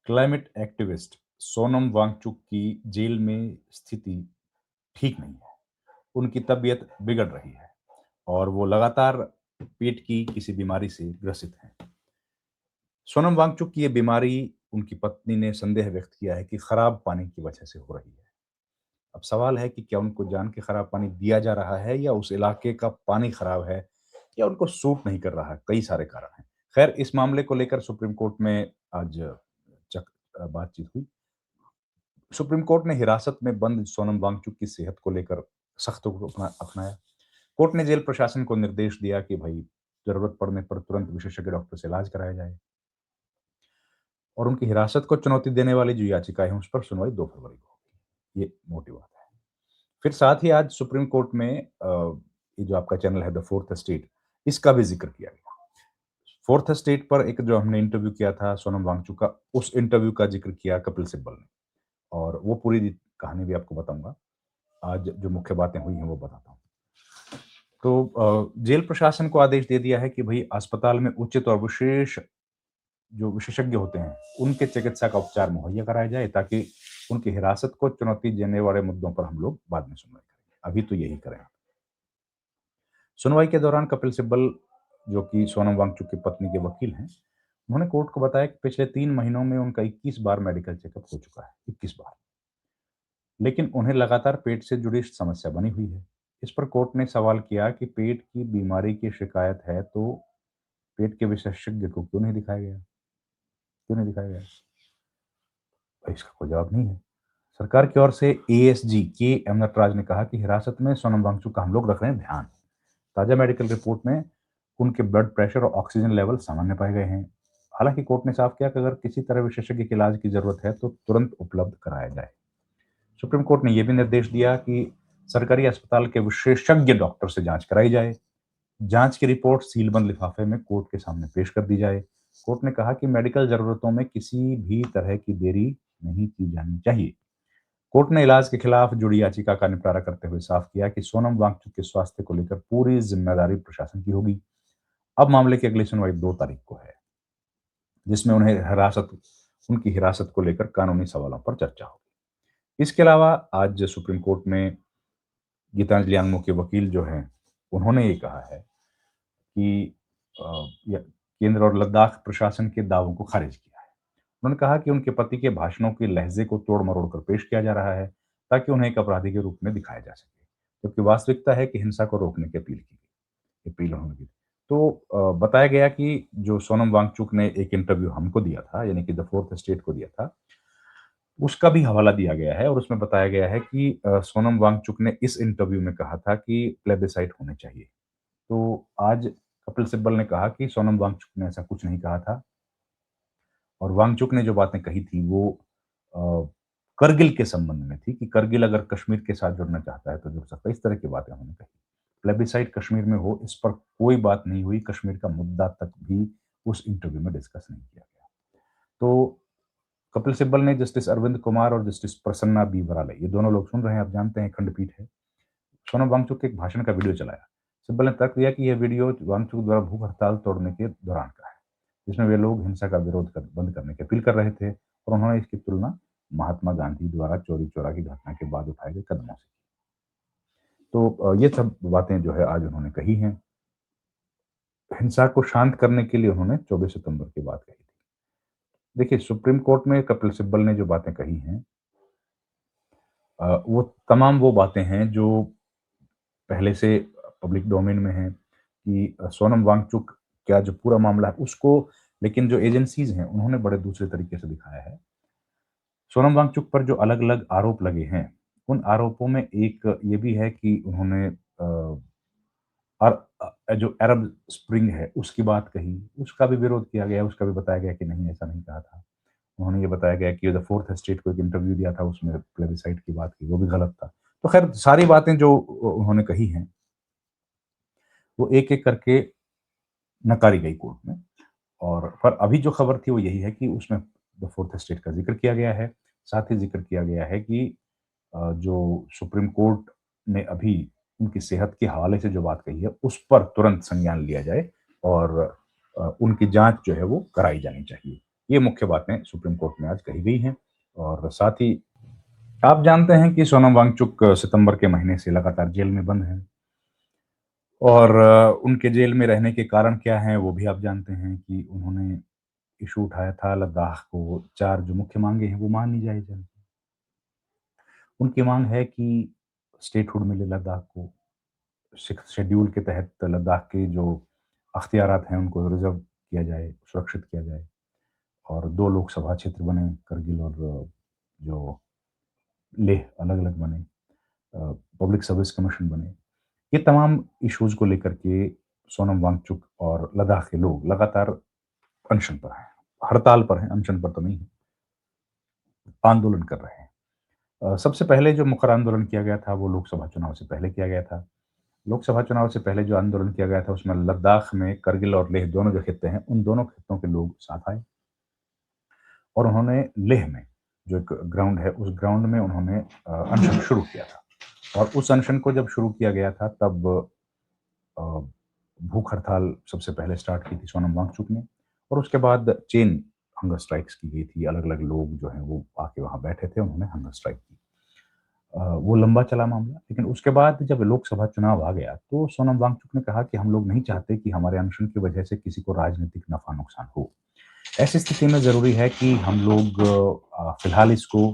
Climate activist Sonam Wangchuck की jail में स्थिति ठीक नहीं है। उनकी तबीयत बिगड़ रही है और वो लगातार पेट की किसी बीमारी से ग्रसित हैं। सोनम वांगचुक की ये बीमारी उनकी पत्नी ने संदेह व्यक्त किया है कि खराब पानी की वजह से हो रही है। अब सवाल है कि क्या उनको जान के खराब पानी दिया जा रहा है या उस इलाके का पानी खराब है या उनको सूट नहीं कर रहा है, कई सारे कारण हैं। खैर इस मामले को लेकर सुप्रीम कोर्ट में आज बातचीत हुई। सुप्रीम कोर्ट ने हिरासत में बंद सोनम वांगचुक की सेहत को लेकर सख्त रुख अपनाया। कोर्ट ने जेल प्रशासन को निर्देश दिया कि भई जरूरत पड़ने पर तुरंत विशेषज्ञ डॉक्टर से इलाज कराया जाए और उनकी हिरासत को चुनौती देने वाली जो याचिका है उस पर सुनवाई 2 फरवरी को होगी। ये मोटी बात है। फिर साथ ही आज सुप्रीम कोर्ट में ये जो आपका चैनल है द फोर्थ स्टेट, इसका भी ज़िक्र किया गया। फोर्थ स्टेट पर एक जो हमने इंटरव्यू किया था सोनम वांगचुक का, उस इंटरव्यू का ज़िक्र किया कपिल सिब्बल ने और वो पूरी कहानी भी आपको बताऊँगा। आज जो मुख्य बातें हुई हैं वो बताता हूँ। तो जेल प्रशासन को आदेश दे दिया है कि भई अस्पताल में उचित और विशेष जो विशेषज्ञ होते हैं, उनके चिकित्सा का उपचार मुहैया कराया जाए ताकि उनकी हिरासत को चुनौती देने वाले मुद्दों पर हम लोग बाद में सुनवाई करेंगे। अभी तो यही करें। सुनवाई के दौरान कपिल सिब्बल, जो कि सोनम वांगचुक की पत्नी के वकील हैं, उन्होंने कोर्ट को बताया कि पिछले 3 महीनों में उनका 21 बार मेडिकल चेकअप हो चुका है, 21 बार। लेकिन उन्हें लगातार पेट से जुड़ी समस्या बनी हुई है। इस पर कोर्ट ने सवाल किया कि पेट की बीमारी की शिकायत है तो पेट के विशेषज्ञ को क्यों नहीं दिखाया गया? क्यों नहीं दिखाया गया? इसका कोई जवाब नहीं है। सरकार की ओर से एएसजी के एम नटराज ने कहा कि हिरासत में सोनम वांगचुक का हम लोग रख रहे हैं ध्यान। ताजा मेडिकल रिपोर्ट में उनके ब्लड प्रेशर और ऑक्सीजन लेवल सामान्य पाए गए हैं। हालांकि कोर्ट ने साफ किया कि अगर किसी तरह विशेषज्ञ के इलाज की जरूरत है तो तुरंत उपलब्ध कराया जाए। सुप्रीम कोर्ट ने यह भी निर्देश दिया कि सरकारी अस्पताल के विशेषज्ञ डॉक्टर से जांच कराई जाए। जांच की रिपोर्ट सीलबंद लिफाफे में कोर्ट के सामने पेश कर दी जाए। कोर्ट ने कहा कि मेडिकल जरूरतों में किसी भी तरह की देरी नहीं की जानी चाहिए। कोर्ट ने इलाज के खिलाफ जुड़ी याचिका का निपटारा करते हुए साफ किया कि सोनम वांगचुक के स्वास्थ्य को लेकर पूरी जिम्मेदारी प्रशासन की होगी। अब मामले की अगली सुनवाई 2 तारीख को है, जिसमें उनकी हिरासत को लेकर कानूनी सवालों पर चर्चा होगी। इसके अलावा आज सुप्रीम कोर्ट में गीतांजलि आंगमो के वकील जो हैं, उन्होंने ये कहा है कि केंद्र और लद्दाख प्रशासन के दावों को खारिज किया है। उन्होंने कहा कि उनके पति के भाषणों के लहजे को तोड़-मरोड़ कर पेश किया जा रहा है, ताकि उन्हें एक अपराधी के रूप में दिखाया जा सके। जबकि वास्तविकता है कि हिंसा को रोकने की अपील उन्होंने की। तो बताया गया कि जो सोनम वांगचुक ने एक इंटरव्यू हमको दिया था, यानी कि द फोर्थ स्टेट को दिया था, उसका भी हवाला दिया गया है और उसमें बताया गया है कि सोनम वांगचुक ने इस इंटरव्यू में कहा था कि प्लेबिसाइट होने चाहिए। तो आज कपिल सिब्बल ने कहा कि सोनम वांगचुक ने ऐसा कुछ नहीं कहा था और वांगचुक ने जो बातें कही थी वो अ, करगिल के संबंध में थी कि करगिल अगर कश्मीर के साथ जुड़ना चाहता है तो जुड़ सकता है। इस तरह की बातें उन्होंने कही। प्लेबिसाइट कश्मीर में हो, इस पर कोई बात नहीं हुई। कश्मीर का मुद्दा तक भी उस इंटरव्यू में डिस्कस नहीं किया गया। तो कपिल सिब्बल ने जस्टिस अरविंद कुमार और जस्टिस प्रसन्ना बी वराले, ये दोनों लोग सुन रहे हैं, आप जानते हैं खंडपीठ है, सोनम वांगचुक के एक भाषण का वीडियो चलाया। सिब्बल ने तर्क दिया कि यह वीडियो वांगचुक द्वारा भूख हड़ताल तोड़ने के दौरान का है, जिसमें वे लोग हिंसा का विरोध कर बंद करने की अपील कर रहे थे और उन्होंने इसकी तुलना महात्मा गांधी द्वारा चौरी चौरा की घटना के बाद उठाए गए कदमों से। तो ये सब बातें जो है आज उन्होंने कही हैं। हिंसा को शांत करने के लिए उन्होंने 24 सितंबर की बात कही थी। देखिए, सुप्रीम कोर्ट में कपिल सिब्बल ने जो बातें कही हैं, वो तमाम वो बातें हैं जो पहले से पब्लिक डोमेन में है कि सोनम वांगचुक का जो पूरा मामला है उसको, लेकिन जो एजेंसीज़ हैं उन्होंने बड़े दूसरे तरीके से दिखाया है। सोनम वांगचुक पर जो अलग-अलग आरोप लगे हैं, उन आरोपों में एक ये भी है कि उन्होंने जो अरब स्प्रिंग है उसकी बात कही, उसका भी विरोध किया गया, उसका भी बताया गया कि नहीं ऐसा नहीं कहा था। उन्होंने ये बताया गया कि द फोर्थ एस्टेट को एक इंटरव्यू दिया था, उसमें प्लेबिसाइट की बात की, वो भी गलत था। तो खैर सारी बातें जो उन्होंने कही हैं, वो एक-एक करके नकारी गई कोर्ट में। और पर अभी जो खबर थी वो यही है कि उसमें द फोर्थ एस्टेट का ज़िक्र किया गया है। साथ ही ज़िक्र किया गया है कि जो सुप्रीम कोर्ट ने अभी उनकी सेहत के हवाले से जो बात कही है, उस पर तुरंत संज्ञान लिया जाए और उनकी जाँच जो है वो कराई जानी चाहिए। ये मुख्य बातें सुप्रीम कोर्ट में आज कही गई हैं। और साथ ही आप जानते हैं कि सोनम वांगचुक सितंबर के महीने से लगातार जेल में बंद हैं। और उनके जेल में रहने के कारण क्या हैं, वो भी आप जानते हैं कि उन्होंने इश्यू उठाया था लद्दाख को 4 जो मुख्य माँगे हैं, वो मान ली जाए जल्द। उनकी माँग है कि स्टेटहुड मिले लद्दाख को, सिक्स्थ शेड्यूल के तहत लद्दाख के जो अख्तियारात हैं, उनको रिज़र्व किया जाए, सुरक्षित किया जाए और 2 लोकसभा क्षेत्र बने, करगिल और जो लेह अलग-अलग बने, पब्लिक सर्विस कमीशन बने। ये तमाम इश्यूज़ को लेकर के सोनम वांगचुक और लद्दाख के लोग लगातार अनशन पर हैं, हड़ताल पर हैं, अनशन पर तो नहीं है, आंदोलन कर रहे हैं। सबसे पहले जो मुखर आंदोलन किया गया था, वो लोकसभा चुनाव से पहले किया गया था। लोकसभा चुनाव से पहले जो आंदोलन किया गया था, उसमें लद्दाख में करगिल और लेह दोनों जो खित्ते हैं, उन दोनों खित्तों के लोग साथ आए और उन्होंने लेह में जो एक ग्राउंड है, उस ग्राउंड में उन्होंने अनशन शुरू किया था। और उस अनशन को जब शुरू किया गया था, तब अ, भूख हड़ताल सबसे पहले स्टार्ट की थी सोनम वांगचुक ने और उसके बाद चेन हंगर स्ट्राइक्स की गई थी। अलग-अलग लोग जो हैं, वो आके वहाँ बैठे थे, उन्होंने हंगर स्ट्राइक की। वो लंबा चला मामला, लेकिन उसके बाद जब लोकसभा चुनाव आ गया, तो सोनम वांगचुक ने कहा कि हम लोग नहीं चाहते कि हमारे अनशन की वजह से किसी को राजनीतिक नफ़ा-नुकसान हो। ऐसी स्थिति में ज़रूरी है कि हम लोग फिलहाल इसको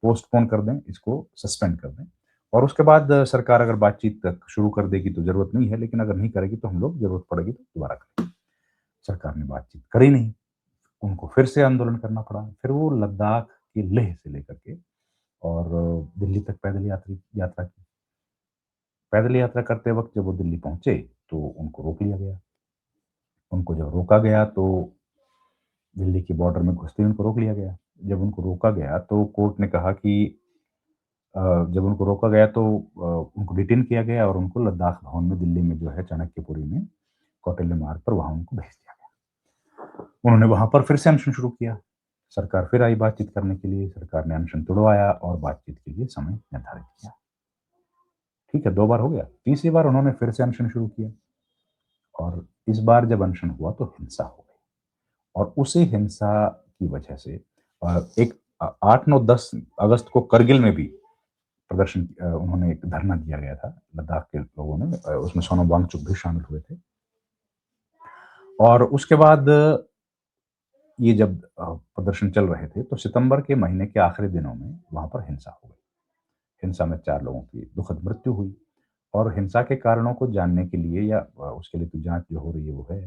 पोस्टपोन कर दें, इसको सस्पेंड कर दें और उसके बाद सरकार अगर बातचीत शुरू कर देगी तो ज़रूरत नहीं है, लेकिन अगर नहीं करेगी तो हम लोग ज़रूरत पड़ेगी तो दोबारा करेंगे। सरकार ने बातचीत करी नहीं, उनको फिर से आंदोलन करना पड़ा। फिर वो लद्दाख के लेह से लेकर के और दिल्ली तक पैदल यात्रा की। पैदल यात्रा करते वक़्त जब वो दिल्ली पहुँचे, तो उनको रोक लिया गया। उनको जब रोका गया तो दिल्ली के बॉर्डर में घुसते ही उनको रोक लिया गया। जब उनको रोका गया तो कोर्ट ने कहा कि अ, जब उनको रोका गया तो उनको डिटेन किया गया और उनको लद्दाख भवन में दिल्ली में जो है चाणक्यपुरी में कौटिल्य मार्ग पर वहाँ उनको भेज दिया गया। उन्होंने वहाँ पर फिर से अनशन शुरू किया। सरकार फिर आई बातचीत करने के लिए, सरकार ने अनशन तुड़वाया और बातचीत के लिए समय निर्धारित किया। ठीक है, 2 बार हो गया। तीसरी बार उन्होंने फिर से अनशन शुरू किया और इस बार जब अनशन हुआ तो हिंसा हो गई और उसी हिंसा की वजह से एक 8, 9, 10 अगस्त को करगिल में भी प्रदर्शन उन्होंने एक धरना दिया गया था, लद्दाख के लोगों ने उसमें सोनम वांगचुक भी शामिल हुए थे। और उसके बाद ये जब प्रदर्शन चल रहे थे, तो सितंबर के महीने के आखिरी दिनों में वहाँ पर हिंसा हो गई। हिंसा में 4 लोगों की दुखद मृत्यु हुई और हिंसा के कारणों को जानने के लिए या उसके लिए तो जाँच जो हो रही है वो है,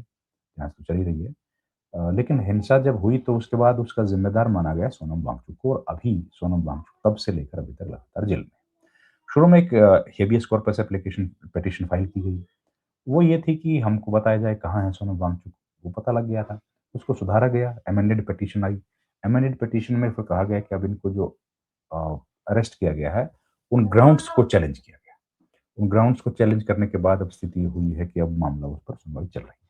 जाँच तो चल ही रही है। लेकिन हिंसा जब हुई तो उसके बाद उसका ज़िम्मेदार माना गया सोनम वांगचुक को और अभी सोनम वांगचुक तब से लेकर अभी तक लगातार जेल में है। शुरू में एक habeas corpus application petition file की गई। वो ये थी कि हमको बताया जाए कहाँ है सोनम वांगचुक, वो पता लग गया था। उसको सुधारा गया, अमेंडेड पिटीशन आई। अमेंडेड पिटीशन में फिर कहा गया कि अब इनको जो अ, अरेस्ट किया गया है, उन ग्राउंड्स को चैलेंज किया गया। उन ग्राउंड्स को चैलेंज करने के बाद अब स्थिति ये हुई है कि अब मामला उस पर सुनवाई चल रही है।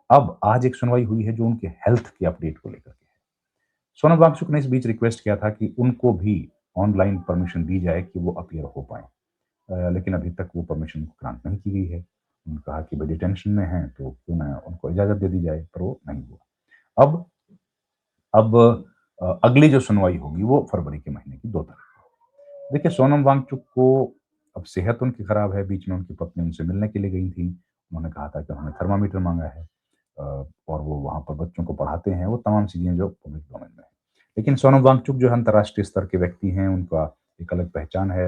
अब आज एक सुनवाई हुई है जो उनके हेल्थ के अपडेट को लेकर के है। सोनम वांगचुक ने इस बीच रिक्वेस्ट किया था कि उनको भी ऑनलाइन परमिशन दी जाए कि वो अपीयर हो पाएँ। लेकिन अभी तक वो परमिशन ग्रांट नहीं की गई है। उन्होंने कहा कि भाई डिटेंशन में हैं तो क्यों ना उनको इजाज़त दे दी जाए, पर वो नहीं हुआ। अब अगली जो सुनवाई होगी वो फरवरी के महीने की 2 तारीख को। देखिए सोनम वांगचुक को अब सेहत उनकी खराब है, बीच में उनकी पत्नी उनसे मिलने के लिए गई थी। उन्होंने कहा था कि उन्होंने थर्मामीटर माँगा है अ, और वो वहाँ पर बच्चों को पढ़ाते हैं, वो तमाम चीज़ें जो पब्लिक डोमेन में है। लेकिन सोनम वांगचुक जो है अंतर्राष्ट्रीय स्तर के व्यक्ति हैं, उनका एक अलग पहचान है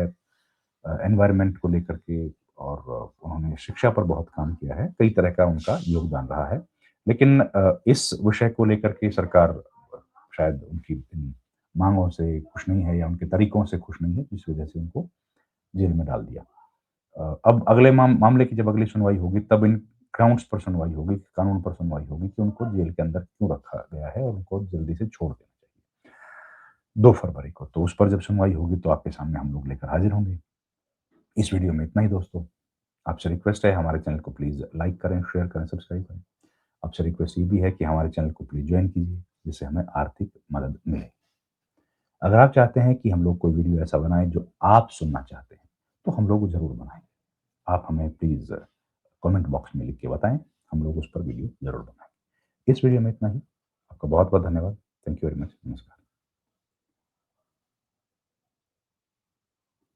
एनवायरनमेंट को लेकर के और उन्होंने शिक्षा पर बहुत काम किया है, कई तरह का उनका योगदान रहा है। लेकिन इस विषय को लेकर के सरकार शायद उनकी इन माँगों से खुश नहीं है या उनके तरीकों से खुश नहीं है, जिस वजह से उनको जेल में डाल दिया। अब अगले मामले की जब अगली सुनवाई होगी, तब इन ग्राउंड्स पर सुनवाई होगी, कानून पर सुनवाई होगी कि उनको जेल के अंदर क्यों रखा गया है और उनको जल्दी से छोड़ देना चाहिए। 2 फरवरी को, तो उस पर जब सुनवाई होगी तो आपके सामने हम लोग लेकर हाज़िर होंगे। इस वीडियो में इतना ही दोस्तों। आपसे रिक्वेस्ट है हमारे चैनल को प्लीज़ लाइक करें, शेयर करें, सब्सक्राइब करें। आपसे रिक्वेस्ट ये भी है कि हमारे चैनल को प्लीज़ जॉइन कीजिए, जिससे हमें आर्थिक मदद मिले। अगर आप चाहते हैं कि हम लोग कोई वीडियो ऐसा बनाएँ जो आप सुनना चाहते हैं, तो हम लोग वो ज़रूर बनाएँगे। आप हमें प्लीज़ कमेंट बॉक्स में लिख के बताएँ, हम लोग उस पर वीडियो ज़रूर बनाएँगे। इस वीडियो में इतना ही। आपका बहुत-बहुत धन्यवाद। Thank you very much. नमस्कार।